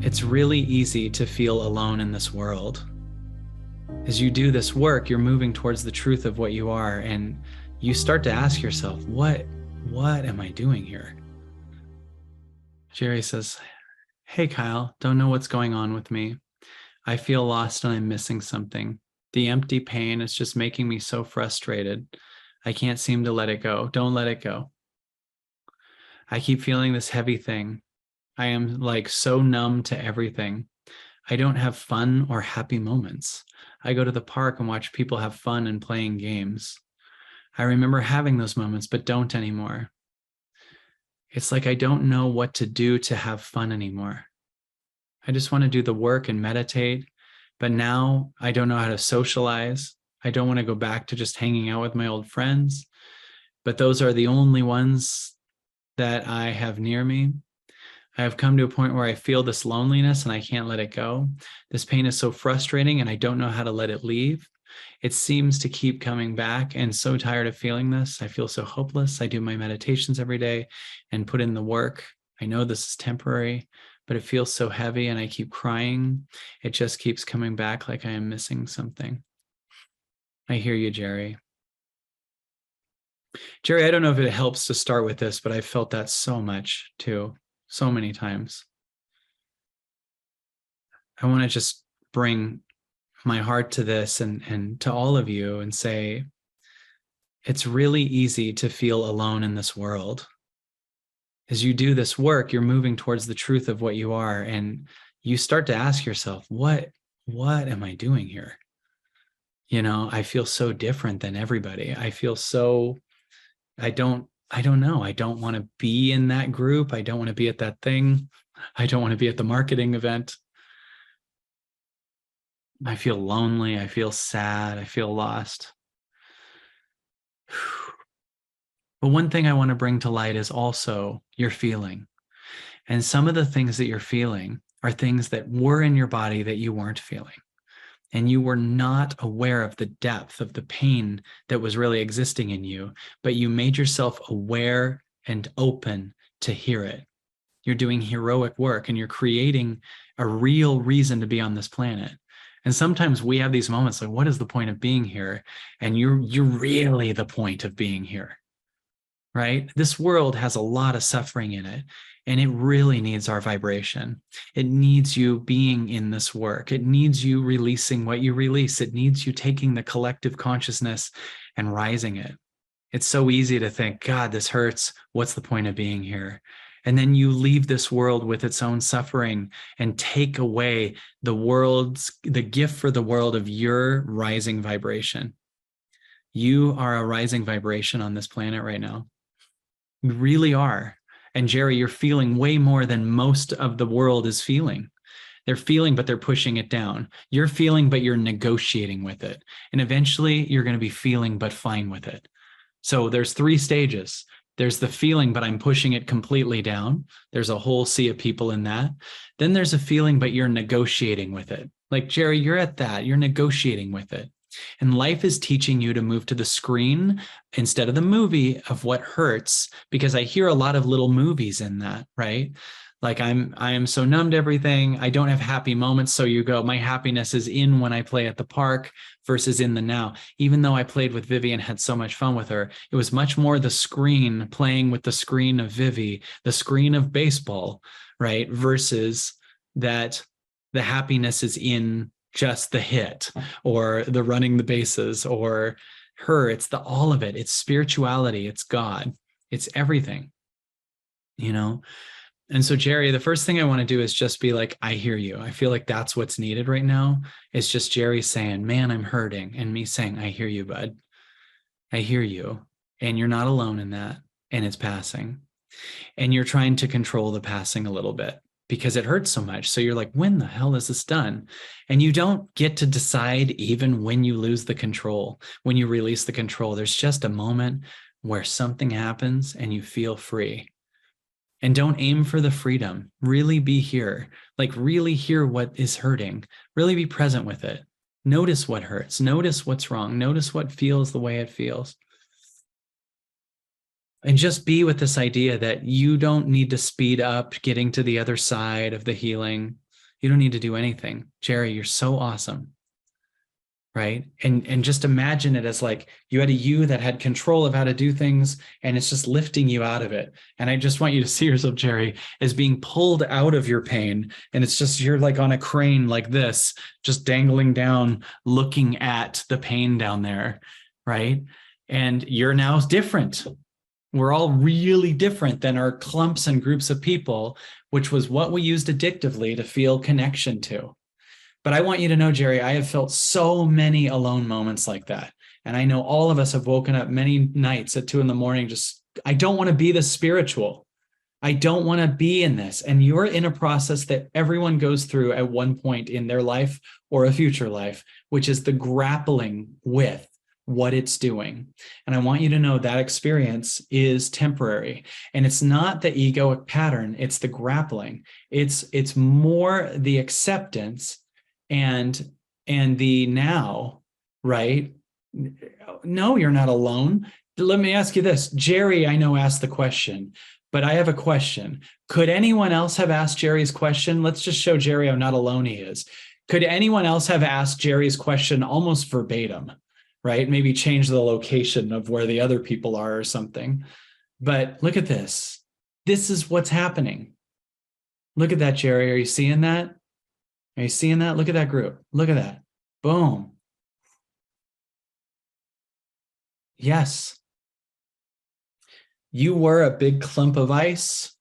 It's really easy to feel alone in this world. As you do this work, you're moving towards the truth of what you are, and you start to ask yourself, what am I doing here? Jerry says, hey, Kyle, don't know what's going on with me. I feel lost and I'm missing something. The empty pain is just making me so frustrated. I can't seem to let it go. Don't let it go. I keep feeling this heavy thing. I am like so numb to everything. I don't have fun or happy moments. I go to the park and watch people have fun and playing games. I remember having those moments, but don't anymore. It's like I don't know what to do to have fun anymore. I just want to do the work and meditate, but now I don't know how to socialize. I don't want to go back to just hanging out with my old friends, but those are the only ones that I have near me. I have come to a point where I feel this loneliness and I can't let it go. This pain is so frustrating and I don't know how to let it leave. It seems to keep coming back, and so tired of feeling this. I feel so hopeless. I do my meditations every day and put in the work. I know this is temporary, but it feels so heavy and I keep crying. It just keeps coming back like I am missing something. I hear you, Jerry. Jerry, I don't know if it helps to start with this, but I felt that so much too, so many times. I want to just bring my heart to this and to all of you and say, it's really easy to feel alone in this world. As you do this work, you're moving towards the truth of what you are, and you start to ask yourself, what am I doing here? You know, I feel so different than everybody. I feel so, I don't know. I don't want to be in that group. I don't want to be at that thing. I don't want to be at the marketing event. I feel lonely. I feel sad. I feel lost. But one thing I want to bring to light is also your feeling. And some of the things that you're feeling are things that were in your body that you weren't feeling. And you were not aware of the depth of the pain that was really existing in you, but you made yourself aware and open to hear it. You're doing heroic work and you're creating a real reason to be on this planet. And sometimes we have these moments like, what is the point of being here? And you're really the point of being here, right? This world has a lot of suffering in it, and it really needs our vibration. It needs you being in this work. It needs you releasing what you release. It needs you taking the collective consciousness and rising it. It's so easy to think, God, this hurts. What's the point of being here? And then you leave this world with its own suffering and take away the gift for the world of your rising vibration. You are a rising vibration on this planet right now. You really are. And Jerry, you're feeling way more than most of the world is feeling. They're feeling, but they're pushing it down. You're feeling, but you're negotiating with it. And eventually you're going to be feeling, but fine with it. So there's 3 stages. There's the feeling, but I'm pushing it completely down. There's a whole sea of people in that. Then there's a feeling, but you're negotiating with it. Like, Jerry, you're at that. You're negotiating with it. And life is teaching you to move to the screen instead of the movie of what hurts, because I hear a lot of little movies in that, right? Like I am so numb to everything. I don't have happy moments. So you go, my happiness is in when I play at the park versus in the now. Even though I played with Vivi and had so much fun with her, it was much more the screen, playing with the screen of Vivi, the screen of baseball, right? Versus that the happiness is in just the hit or the running the bases or her. It's the all of it. It's spirituality. It's God. It's everything, you know? And so, Jerry, the first thing I want to do is just be like, I hear you. I feel like that's what's needed right now. It's just Jerry saying, man, I'm hurting. And me saying, I hear you, bud. I hear you. And you're not alone in that. And it's passing. And you're trying to control the passing a little bit because it hurts so much. So you're like, when the hell is this done? And you don't get to decide even when you lose the control, when you release the control. There's just a moment where something happens and you feel free. And don't aim for the freedom. Really be here. Like really hear what is hurting. Really be present with it. Notice what hurts. Notice what's wrong. Notice what feels the way it feels. And just be with this idea that you don't need to speed up getting to the other side of the healing. You don't need to do anything. Jerry, you're so awesome. Right. And just imagine it as like you had a you that had control of how to do things, and it's just lifting you out of it. And I just want you to see yourself, Jerry, as being pulled out of your pain. And it's just you're like on a crane like this, just dangling down, looking at the pain down there. Right. And you're now different. We're all really different than our clumps and groups of people, which was what we used addictively to feel connection to. But I want you to know, Jerry, I have felt so many alone moments like that. And I know all of us have woken up many nights at 2 a.m. just, I don't want to be this spiritual. I don't want to be in this. And you're in a process that everyone goes through at one point in their life or a future life, which is the grappling with what it's doing. And I want you to know that experience is temporary. And it's not the egoic pattern, it's the grappling. It's more the acceptance and the now, right? No, you're not alone. Let me ask you this. Jerry, I know, asked the question, but I have a question. Could anyone else have asked Jerry's question? Let's just show Jerry how not alone he is. Could anyone else have asked Jerry's question almost verbatim, right? Maybe change the location of where the other people are or something. But look at this. This is what's happening. Look at that, Jerry. Are you seeing that? Are you seeing that? Look at that group. Look at that. Boom. Yes. You were a big clump of ice,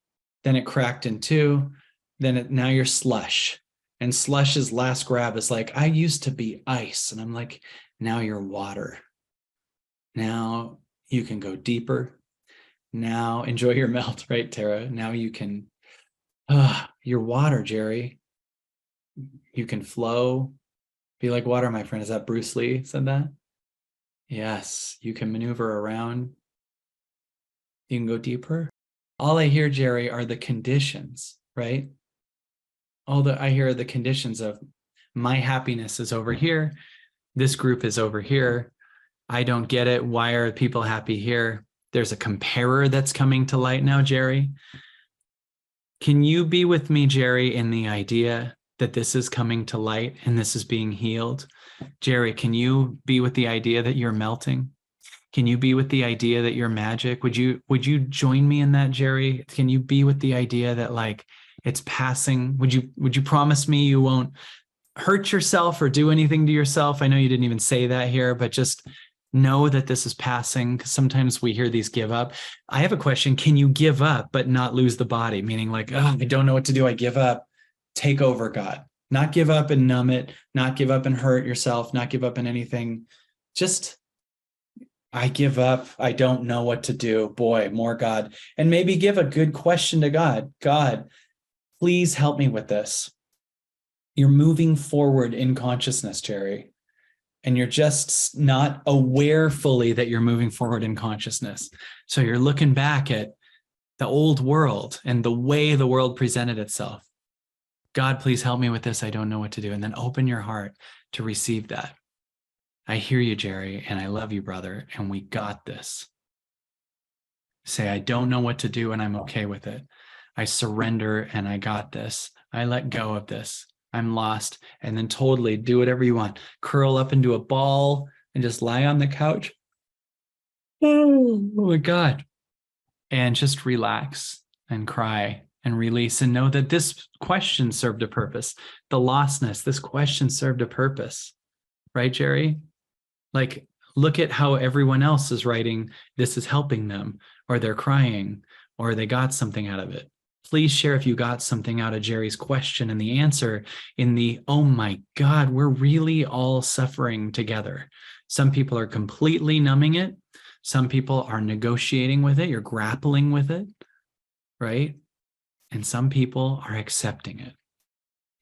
then it cracked in two, now you're slush. And slush's last grab is like, I used to be ice. And I'm like, now you're water. Now you can go deeper. Now enjoy your melt, right, Tara? Now you can, you're water, Jerry. You can flow. Be like water, my friend. Is that Bruce Lee said that? Yes, you can maneuver around. You can go deeper. All I hear, Jerry, are the conditions, right? I hear the conditions of my happiness is over here. This group is over here. I don't get it. Why are people happy here? There's a comparer that's coming to light now, Jerry. Can you be with me, Jerry, in the idea that this is coming to light and this is being healed? Jerry, can you be with the idea that you're melting? Can you be with the idea that you're magic? Would you join me in that, Jerry? Can you be with the idea that like it's passing? Would you promise me you won't hurt yourself or do anything to yourself? I know you didn't even say that here, but just know that this is passing, because sometimes we hear these give up. I have a question. Can you give up but not lose the body? Meaning like, oh, I don't know what to do. I give up. Take over, God. Not give up and numb it. Not give up and hurt yourself. Not give up in anything. Just, I give up. I don't know what to do. Boy, more God. And maybe give a good question to God. God, please help me with this. You're moving forward in consciousness, Jerry. And you're just not aware fully that you're moving forward in consciousness. So you're looking back at the old world and the way the world presented itself. God, please help me with this. I don't know what to do. And then open your heart to receive that. I hear you, Jerry, and I love you, brother, and we got this. Say, I don't know what to do, and I'm okay with it. I surrender, and I got this. I let go of this. I'm lost, and then totally do whatever you want. Curl up into a ball and just lie on the couch. Oh my God. And just relax and cry and release and know that this question served a purpose. The lostness, this question served a purpose. Right, Jerry? Like, look at how everyone else is writing, this is helping them, or they're crying, or they got something out of it. Please share if you got something out of Jerry's question and the answer in the, oh my God, we're really all suffering together. Some people are completely numbing it. Some people are negotiating with it. You're grappling with it, right? And some people are accepting it.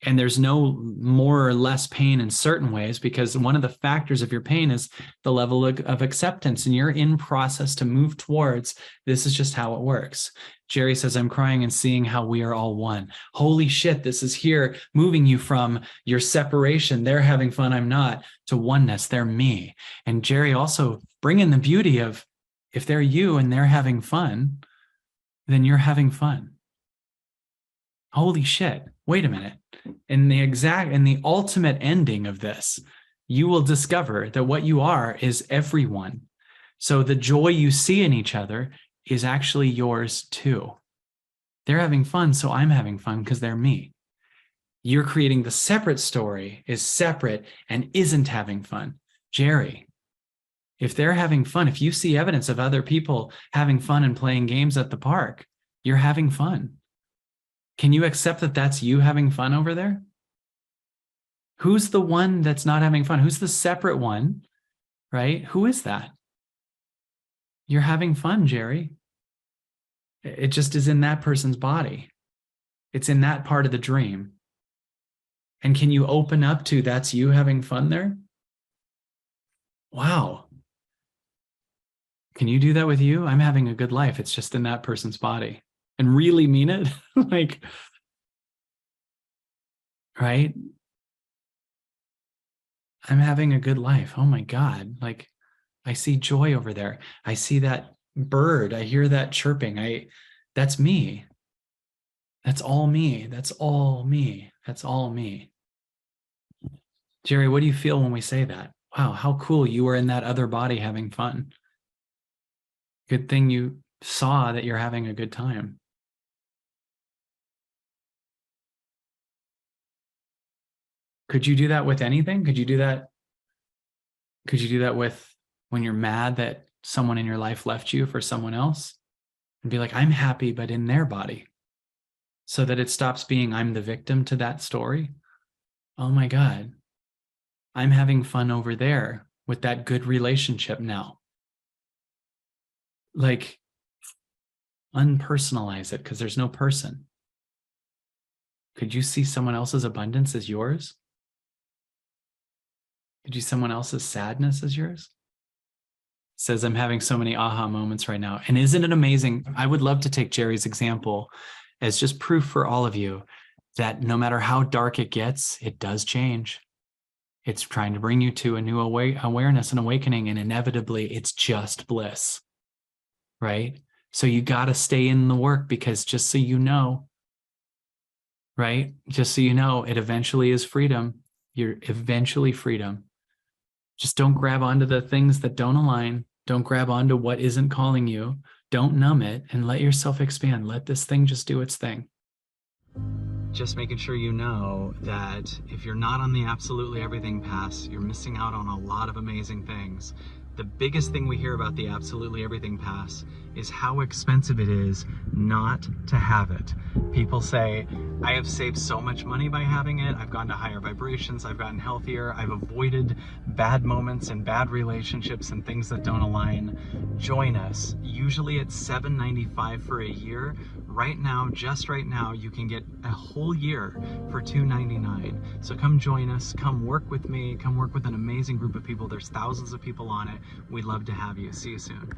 And there's no more or less pain in certain ways, because one of the factors of your pain is the level of acceptance, and you're in process to move towards, this is just how it works. Jerry says, I'm crying and seeing how we are all one. Holy shit, this is here moving you from your separation, they're having fun, I'm not, to oneness, they're me. And Jerry also bring in the beauty of, if they're you and they're having fun, then you're having fun. Holy shit, wait a minute. In the ultimate ending of this, you will discover that what you are is everyone. So the joy you see in each other is actually yours too. They're having fun, so I'm having fun because they're me. You're creating the separate story is separate and isn't having fun. Jerry, if they're having fun, if you see evidence of other people having fun and playing games at the park, you're having fun. Can you accept that that's you having fun over there? Who's the one that's not having fun? Who's the separate one, right? Who is that? You're having fun, Jerry. It just is in that person's body. It's in that part of the dream. And can you open up to that's you having fun there? Wow. Can you do that with you? I'm having a good life. It's just in that person's body. And really mean it? Like, right? I'm having a good life. Oh my God. Like, I see joy over there. I see that bird. I hear that chirping. That's me. That's all me. That's all me. That's all me. Jerry, what do you feel when we say that? Wow, how cool you were in that other body having fun. Good thing you saw that you're having a good time. Could you do that with anything? Could you do that? Could you do that with when you're mad that someone in your life left you for someone else? And be like, I'm happy, but in their body. So that it stops being I'm the victim to that story. Oh my God. I'm having fun over there with that good relationship now. Like, unpersonalize it because there's no person. Could you see someone else's abundance as yours? Could you see someone else's sadness as yours? It says, I'm having so many aha moments right now. And isn't it amazing? I would love to take Jerry's example as just proof for all of you that no matter how dark it gets, it does change. It's trying to bring you to a new awareness and awakening, and inevitably it's just bliss, right? So you got to stay in the work because just so you know, right? Just so you know, it eventually is freedom. You're eventually freedom. Just don't grab onto the things that don't align. Don't grab onto what isn't calling you. Don't numb it and let yourself expand. Let this thing just do its thing. Just making sure you know that if you're not on the absolutely everything pass, you're missing out on a lot of amazing things. The biggest thing we hear about the absolutely everything pass is how expensive it is not to have it. People say, I have saved so much money by having it. I've gone to higher vibrations. I've gotten healthier. I've avoided bad moments and bad relationships and things that don't align. Join us. Usually it's $7.95 for a year. Right now, just right now, you can get a whole year for $2.99. So come join us. Come work with me. Come work with an amazing group of people. There's thousands of people on it. We'd love to have you. See you soon.